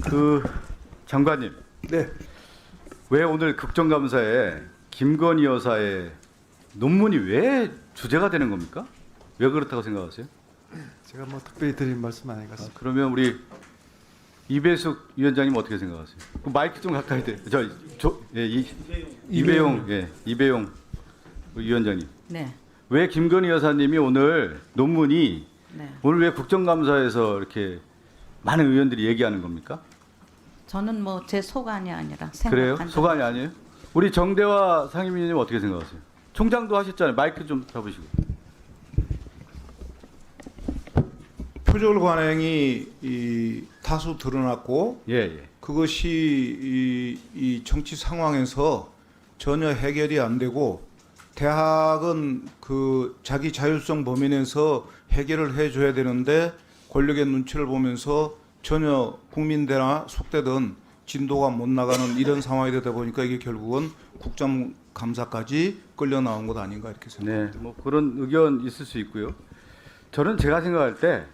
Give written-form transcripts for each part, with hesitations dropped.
그 장관님, 네, 왜 오늘 국정감사에 김건희 여사의 논문이 왜 주제가 되는 겁니까? 왜 그렇다고 생각하세요? 제가 뭐 특별히 드릴 말씀 아니겠습니다. 그러면 우리 이배숙 위원장님 어떻게 생각하세요? 그 마이크 좀 가까이 대. 이배용 위원장님. 네. 왜 김건희 여사님이 오늘 논문이 네. 오늘 왜 국정감사에서 이렇게 많은 의원들이 얘기하는 겁니까? 저는 뭐 제 소관이 아니라 그래요? 생각한 소관이 아니에요? 우리 정대화 상임위원님 어떻게 생각하세요? 총장도 하셨잖아요. 마이크 좀 잡으시고. 표절 관행이 다수 드러났고 예. 그것이 이 정치 상황에서 전혀 해결이 안 되고 대학은 그 자기 자율성 범위 내에서 해결을 해줘야 되는데 권력의 눈치를 보면서 전혀 국민대나 속되던 진도가 못 나가는 이런 상황이 되다 보니까 이게 결국은 국정감사까지 끌려 나온 것 아닌가 이렇게 생각합니다. 네, 뭐 그런 의견 있을 수 있고요. 저는 제가 생각할 때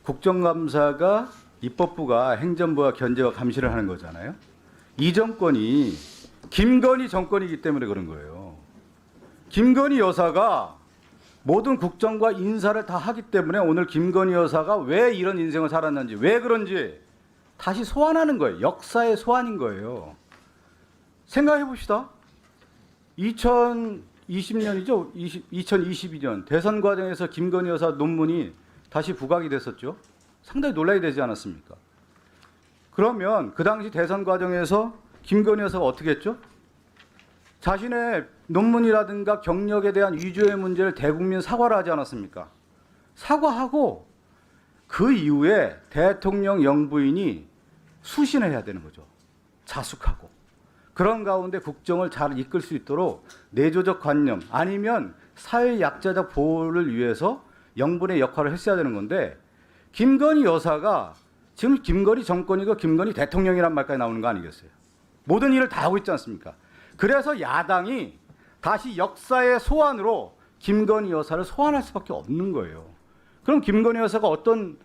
국정감사가 입법부가 행정부와 견제와 감시를 하는 거잖아요. 이 정권이 김건희 정권이기 때문에 그런 거예요. 김건희 여사가 모든 국정과 인사를 다 하기 때문에 오늘 김건희 여사가 왜 이런 인생을 살았는지, 왜 그런지 다시 소환하는 거예요. 역사의 소환인 거예요. 생각해 봅시다. 2020년이죠. 2022년 대선 과정에서 김건희 여사 논문이 다시 부각이 됐었죠. 상당히 논란이 되지 않았습니까? 그러면 그 당시 대선 과정에서 김건희 여사가 어떻게 했죠? 자신의 논문이라든가 경력에 대한 위조의 문제를 대국민 사과를 하지 않았습니까? 사과하고 그 이후에 대통령 영부인이 수신을 해야 되는 거죠. 자숙하고. 그런 가운데 국정을 잘 이끌 수 있도록 내조적 관념 아니면 사회 약자적 보호를 위해서 영분의 역할을 했어야 되는 건데 김건희 여사가 지금 김건희 정권이고 김건희 대통령이란 말까지 나오는 거 아니겠어요? 모든 일을 다 하고 있지 않습니까? 그래서 야당이 다시 역사의 소환으로 김건희 여사를 소환할 수밖에 없는 거예요. 그럼 김건희 여사가 어떤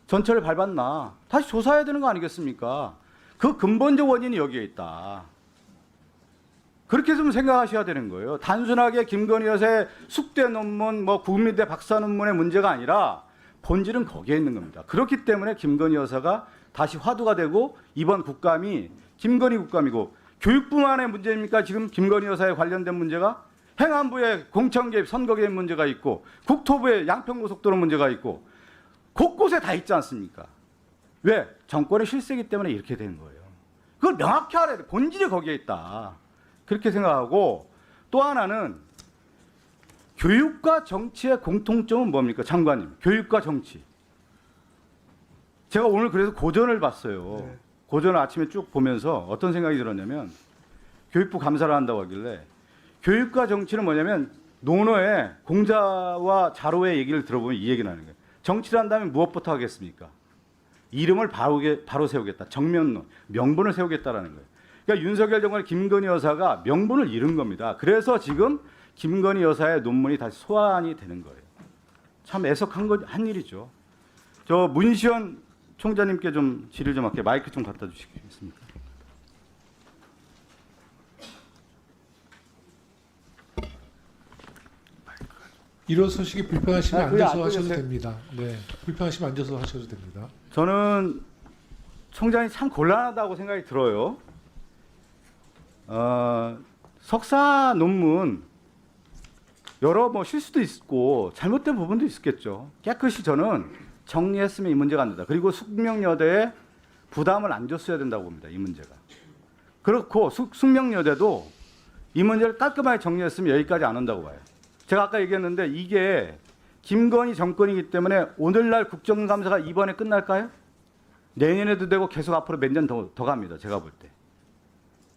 전철을 밟았나 다시 조사해야 되는 거 아니겠습니까? 그 근본적 원인이 여기에 있다. 그렇게 좀 생각하셔야 되는 거예요. 단순하게 김건희 여사의 숙대 논문, 국민대 박사 논문의 문제가 아니라 본질은 거기에 있는 겁니다. 그렇기 때문에 김건희 여사가 다시 화두가 되고 이번 국감이 김건희 국감이고 교육부만의 문제입니까? 지금 김건희 여사에 관련된 문제가 행안부의 공천 개입, 선거 개입 문제가 있고 국토부의 양평고속도로 문제가 있고 곳곳에 다 있지 않습니까? 왜? 정권의 실세이기 때문에 이렇게 된 거예요. 그걸 명확히 알아야 돼. 본질이 거기에 있다. 그렇게 생각하고 또 하나는 교육과 정치의 공통점은 뭡니까? 장관님. 교육과 정치. 제가 오늘 그래서 고전을 봤어요. 네. 고전을 아침에 쭉 보면서 어떤 생각이 들었냐면 교육부 감사를 한다고 하길래 교육과 정치는 뭐냐면 논어의 공자와 자로의 얘기를 들어보면 이 얘기를 하는 거예요. 정치를 한다면 무엇부터 하겠습니까? 이름을 바로 세우겠다. 정면론, 명분을 세우겠다라는 거예요. 그러니까 윤석열 정권의 김건희 여사가 명분을 잃은 겁니다. 그래서 지금 김건희 여사의 논문이 다시 소환이 되는 거예요. 참 애석한 일이죠. 저 문시현 총장님께 좀 질의 좀 할게요. 마이크 좀 갖다 주시겠습니까? 일어서시기 불편하시면 그게 앉아서 안 하셔도 되겠어요? 됩니다. 네, 불편하시면 앉아서 하셔도 됩니다. 저는 총장이 참 곤란하다고 생각이 들어요. 석사 논문 여러 실수도 있고 잘못된 부분도 있었겠죠. 깨끗이 저는 정리했으면 이 문제가 안 된다. 그리고 숙명여대에 부담을 안 줬어야 된다고 봅니다. 이 문제가. 그렇고 숙명여대도 이 문제를 깔끔하게 정리했으면 여기까지 안 온다고 봐요. 제가 아까 얘기했는데 이게 김건희 정권이기 때문에 오늘날 국정감사가 이번에 끝날까요? 내년에도 되고 계속 앞으로 몇 년 더 갑니다. 제가 볼 때.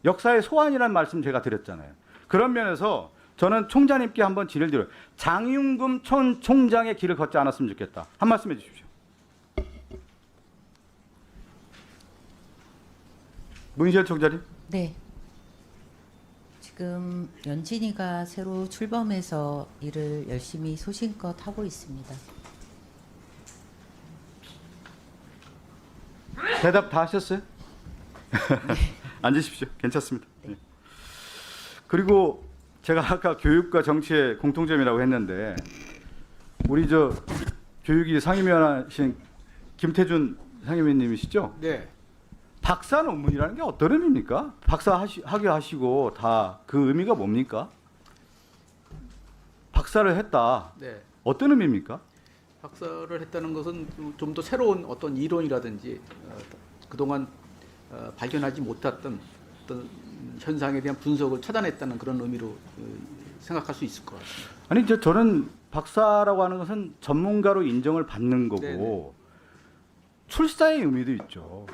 역사의 소환이라는 말씀 제가 드렸잖아요. 그런 면에서 저는 총장님께 한번 질의를 드려요. 장윤금 총장의 길을 걷지 않았으면 좋겠다. 한 말씀 해주십시오. 문시현 총장님. 네. 지금 연진이가 새로 출범해서 일을 열심히 소신껏 하고 있습니다. 대답 다 하셨어요? 앉으십시오. 괜찮습니다. 예. 그리고 제가 아까 교육과 정치의 공통점이라고 했는데 우리 저 교육위 상임위원 하신 김태준 상임위원님이시죠? 네. 박사 논문이라는 게 어떤 의미입니까? 박사 학위 하시고 다 그 의미가 뭡니까? 박사를 했다. 네. 어떤 의미입니까? 박사를 했다는 것은 좀 더 새로운 어떤 이론이라든지 그동안 발견하지 못했던 어떤 현상에 대한 분석을 찾아냈다는 그런 의미로 생각할 수 있을 것 같습니다. 아니 저는 박사라고 하는 것은 전문가로 인정을 받는 거고 네네. 출사의 의미도 있죠.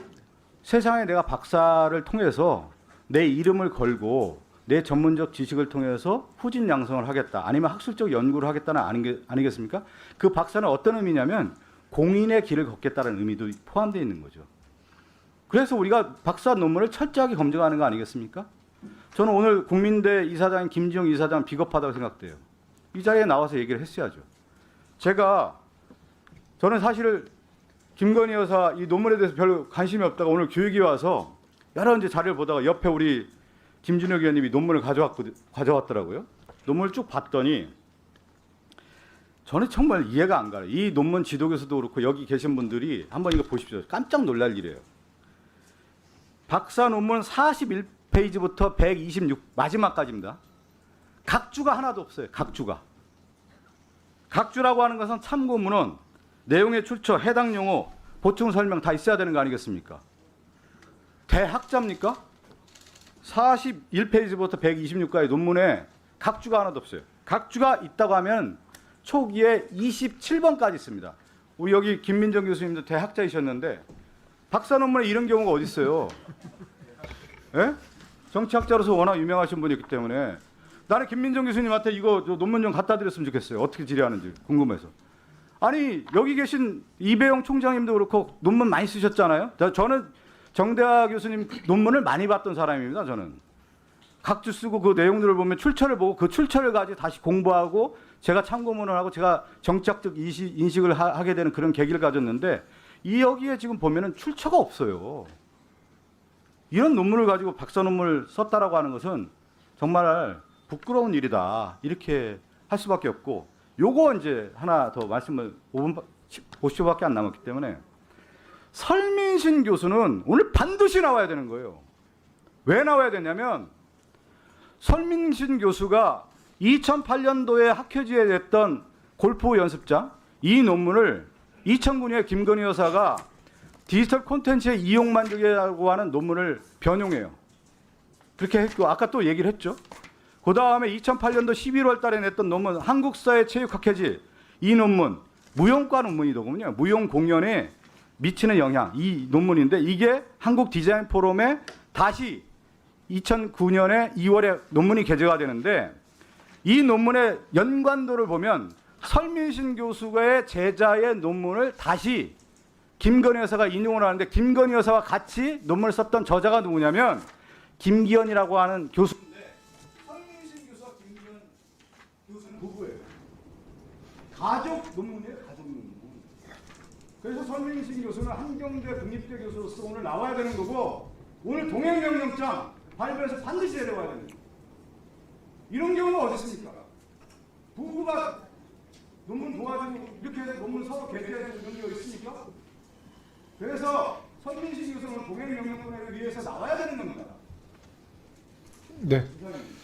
세상에 내가 박사를 통해서 내 이름을 걸고 내 전문적 지식을 통해서 후진 양성을 하겠다. 아니면 학술적 연구를 하겠다는 아니겠습니까? 그 박사는 어떤 의미냐면 공인의 길을 걷겠다는 의미도 포함되어 있는 거죠. 그래서 우리가 박사 논문을 철저하게 검증하는 거 아니겠습니까? 저는 오늘 국민대 이사장인 김지용 이사장 비겁하다고 생각돼요. 이 자리에 나와서 얘기를 했어야죠. 저는 사실 김건희 여사 이 논문에 대해서 별로 관심이 없다가 오늘 교육이 와서 여러 이제 자료를 보다가 옆에 우리 김준혁 의원님이 논문을 가져왔더라고요. 논문을 쭉 봤더니 저는 정말 이해가 안 가요. 이 논문 지도교수도 그렇고 여기 계신 분들이 한번 이거 보십시오. 깜짝 놀랄 일이에요. 박사 논문 41페이지부터 126 마지막까지입니다. 각주가 하나도 없어요. 각주가. 각주라고 하는 것은 참고문헌, 내용의 출처, 해당 용어, 보충 설명 다 있어야 되는 거 아니겠습니까? 대학자입니까? 41페이지부터 126까지 논문에 각주가 하나도 없어요. 각주가 있다고 하면 초기에 27번까지 있습니다. 우리 여기 김민정 교수님도 대학자이셨는데 박사 논문에 이런 경우가 어디 있어요? 예? 정치학자로서 워낙 유명하신 분이기 때문에 나는 김민정 교수님한테 이거 논문 좀 갖다 드렸으면 좋겠어요. 어떻게 질의하는지 궁금해서. 아니 여기 계신 이배용 총장님도 그렇고 논문 많이 쓰셨잖아요. 저는 정대하 교수님 논문을 많이 봤던 사람입니다. 저는 각주 쓰고 그 내용들을 보면 출처를 보고 그 출처를 가지고 다시 공부하고 제가 참고문을 하고 제가 정치학적 인식을 하게 되는 그런 계기를 가졌는데 이 여기에 지금 보면은 출처가 없어요. 이런 논문을 가지고 박사 논문을 썼다라고 하는 것은 정말 부끄러운 일이다. 이렇게 할 수밖에 없고 요거 이제 하나 더 말씀을 5분 50초밖에 안 남았기 때문에 설민신 교수는 오늘 반드시 나와야 되는 거예요. 왜 나와야 되냐면 설민신 교수가 2008년도에 학회지에 냈던 골프 연습장 이 논문을 2009년에 김건희 여사가 디지털 콘텐츠의 이용 만족이라고 하는 논문을 변용해요. 그렇게 했고 아까 또 얘기를 했죠. 그 다음에 2008년도 11월 달에 냈던 논문 한국사회 체육학회지 이 논문 무용과 논문이더군요. 무용 공연에 미치는 영향 이 논문인데 이게 한국 디자인 포럼에 다시 2009년에 2월에 논문이 게재가 되는데 이 논문의 연관도를 보면 설민신 교수의 제자의 논문을 다시 김건희 여사가 인용을 하는데 김건희 여사와 같이 논문을 썼던 저자가 누구냐면 김기현이라고 하는 교수인데 설민신 교수와 김기현 교수는 부부예요. 가족 논문이에요. 가족 논문. 그래서 설민신 교수는 한경대 국립대 교수로서 오늘 나와야 되는 거고 오늘 동행명령장 발표해서 반드시 내려와야 됩니다. 이런 경우가 어디 있습니까? 부부가 논문 도와주고 이렇게 해서 논문 서로 게재해서 이런 경우가 있습니까? 그래서 설민신 교수는 동행명령권에 의해서 나와야 되는 겁니다. 네. 이상입니다.